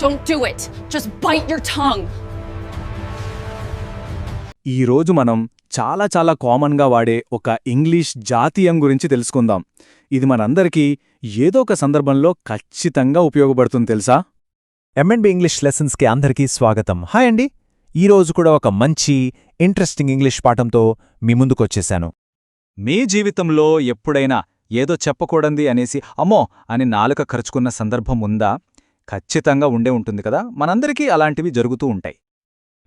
Don't do it. Just bite your tongue. ఈరోజు మనం చాలా కామన్గా వాడే ఒక ఇంగ్లీష్ జాతీయం గురించి తెలుసుకుందాం. ఇది మనందరికీ ఏదో ఒక సందర్భంలో ఖచ్చితంగా ఉపయోగపడుతుంది తెలుసా? M&B ఇంగ్లీష్ లెసన్స్కి అందరికీ స్వాగతం. హాయ్ అండి. ఈరోజు కూడా ఒక మంచి ఇంట్రెస్టింగ్ ఇంగ్లీష్ పాఠంతో మీ ముందుకొచ్చేశాను. మీ జీవితంలో ఎప్పుడైనా ఏదో చెప్పకూడంది అనేసి అమ్మో అని నాలుక ఖర్చుకున్న సందర్భం ఉందా? ఖచ్చితంగా ఉండే ఉంటుంది కదా. మనందరికీ అలాంటివి జరుగుతూ ఉంటాయి.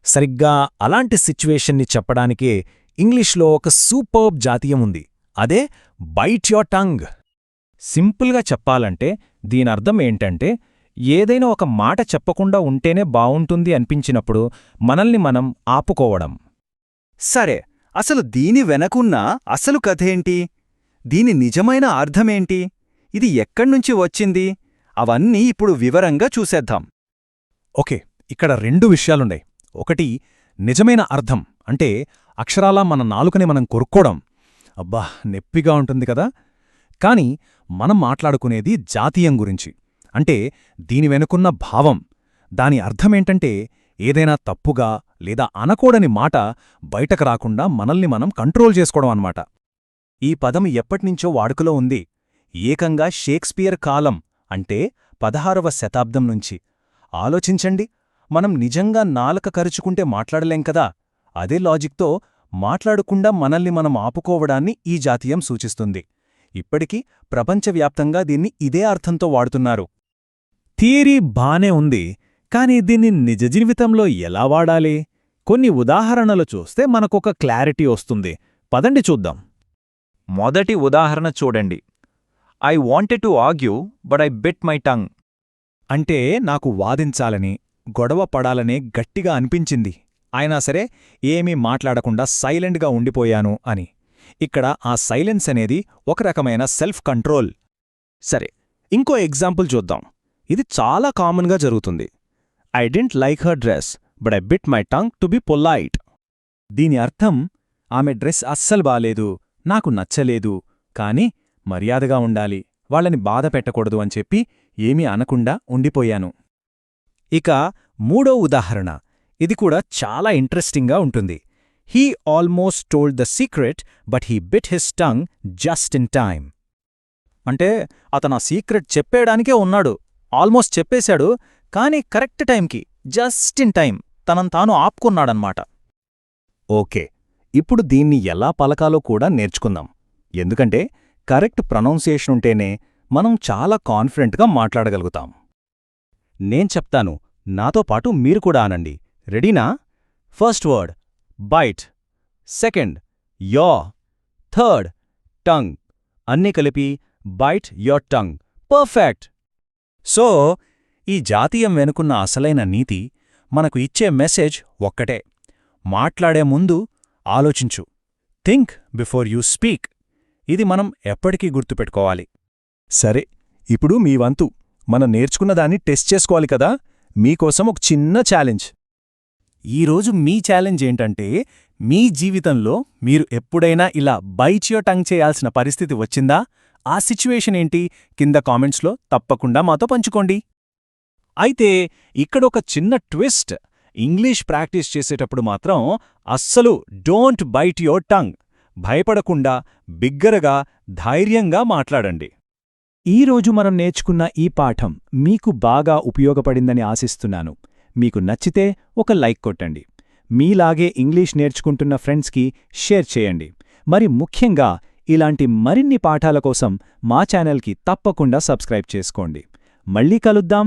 సరిగ్గా అలాంటి సిచ్యువేషన్ని చెప్పడానికే ఇంగ్లీష్లో ఒక సూపర్బ్ జాతీయం ఉంది. అదే బైట్ యోర్ టంగ్. సింపుల్గా చెప్పాలంటే దీనర్థం ఏంటంటే ఏదైనా ఒక మాట చెప్పకుండా ఉంటేనే బావుంటుంది అనిపించినప్పుడు మనల్ని మనం ఆపుకోవడం. సరే, అసలు దీని వెనకున్న అసలు కథేంటి? దీని నిజమైన అర్థమేంటి? ఇది ఎక్కడ్నుంచి వచ్చింది? అవన్నీ ఇప్పుడు వివరంగా చూసేద్దాం. ఓకే, ఇక్కడ రెండు విషయాలున్నాయి. ఒకటి నిజమైన అర్థం, అంటే అక్షరాలా మన నాలుకని మనం కొరుక్కోవడం. అబ్బా, నెప్పిగా ఉంటుంది కదా. కాని మనం మాట్లాడుకునేది జాతీయం గురించి, అంటే దీని వెనుకున్న భావం. దాని అర్థమేంటంటే ఏదైనా తప్పుగా లేదా అనకూడని మాట బయటకు రాకుండా మనల్ని మనం కంట్రోల్ చేసుకోవడం అన్నమాట. ఈ పదం ఎప్పటినుంచో వాడుకలో ఉంది. ఏకంగా షేక్స్పియర్ కాలం, అంటే 16వ శతాబ్దం నుంచి. ఆలోచించండి, మనం నిజంగా నాలుక కరుచుకుంటే మాట్లాడలేం కదా. అదే లాజిక్తో మాట్లాడకుండా మనల్ని మనం ఆపుకోవడాన్ని ఈ జాతీయం సూచిస్తుంది. ఇప్పటికీ ప్రపంచవ్యాప్తంగా దీన్ని ఇదే అర్థంతో వాడుతున్నారు. థియరీ బానే ఉంది, కానీ దీన్ని నిజ జీవితంలో ఎలా వాడాలి? కొన్ని ఉదాహరణలు చూస్తే మనకొక క్లారిటీ వస్తుంది. పదండి చూద్దాం. మొదటి ఉదాహరణ చూడండి. I wanted to argue but I bit my tongue. అంటే నాకు వాదించాలని, గొడవ పడాలనే గట్టిగా అనిపించింది, అయినా సరే ఏమీ మాట్లాడకుండా సైలెంట్గా ఉండిపోయాను అని. ఇక్కడ ఆ సైలెన్స్ అనేది ఒక రకమైన సెల్ఫ్ కంట్రోల్. సరే, ఇంకో ఎగ్జాంపుల్ చూద్దాం. ఇది చాలా కామన్గా జరుగుతుంది. I didn't like her dress but I bit my tongue to be polite. దీని అర్థం ఆమె డ్రెస్ అస్సలు బాలేదు, నాకు నచ్చలేదు, కాని మర్యాదగా ఉండాలి, వాళ్ళని బాధ పెట్టకూడదు అని చెప్పి ఏమీ అనకుండా ఉండిపోయాను. ఇక మూడో ఉదాహరణ, ఇది కూడా చాలా ఇంట్రెస్టింగ్గా ఉంటుంది. He almost told the secret but he bit his tongue just in time. అంటే అతను ఆ సీక్రెట్ చెప్పేయడానికే ఉన్నాడు, ఆల్మోస్ట్ చెప్పేశాడు, కానీ కరెక్ట్ టైంకి జస్ట్ ఇన్ టైం తనంతాను ఆపుకున్నాడన్మాట. ఓకే, ఇప్పుడు దీన్ని ఎలా పలకాలో కూడా నేర్చుకుందాం. ఎందుకంటే కరెక్ట్ ప్రొనౌన్సియేషన్ ఉంటేనే మనం చాలా కాన్ఫిడెంట్గా మాట్లాడగలుగుతాం. నేను చెప్తాను, నాతో పాటు మీరు కూడా అనండి. రెడీనా? First word bite, second your, third tongue. అన్నీ కలిపి bite your tongue. Perfect! So ఈ జాతీయం వెనుకున్న అసలైన నీతి, మనకు ఇచ్చే మెసేజ్ ఒక్కటే: మాట్లాడే ముందు ఆలోచించు. Think before you speak. ఇది మనం ఎప్పటికీ గుర్తుపెట్టుకోవాలి. సరే, ఇప్పుడు మీ వంతు. మనం నేర్చుకున్నదాన్ని టెస్ట్ చేసుకోవాలి కదా. మీకోసం ఒక చిన్న ఛాలెంజ్. ఈరోజు మీ ఛాలెంజ్ ఏంటంటే, మీ జీవితంలో మీరు ఎప్పుడైనా ఇలా బైట్ యోర్ టంగ్ చేయాల్సిన పరిస్థితి వచ్చిందా? ఆ సిచ్యువేషన్ ఏంటి? కింద కామెంట్స్లో తప్పకుండా మాతో పంచుకోండి. అయితే ఇక్కడొక చిన్న ట్విస్ట్. ఇంగ్లీష్ ప్రాక్టీస్ చేసేటప్పుడు మాత్రం అస్సలు డోంట్ బైట్ యోర్ టంగ్. భయపడకుండా బిగ్గరగా, ధైర్యంగా మాట్లాడండి. ఈరోజు మనం నేర్చుకున్న ఈ పాఠం మీకు బాగా ఉపయోగపడిందని ఆశిస్తున్నాను. మీకు నచ్చితే ఒక లైక్ కొట్టండి. మీలాగే ఇంగ్లీష్ నేర్చుకుంటున్న ఫ్రెండ్స్కి షేర్ చేయండి. మరి ముఖ్యంగా ఇలాంటి మరిన్ని పాఠాల కోసం మా ఛానల్కి తప్పకుండా సబ్స్క్రైబ్ చేసుకోండి. మళ్ళీ కలుద్దాం.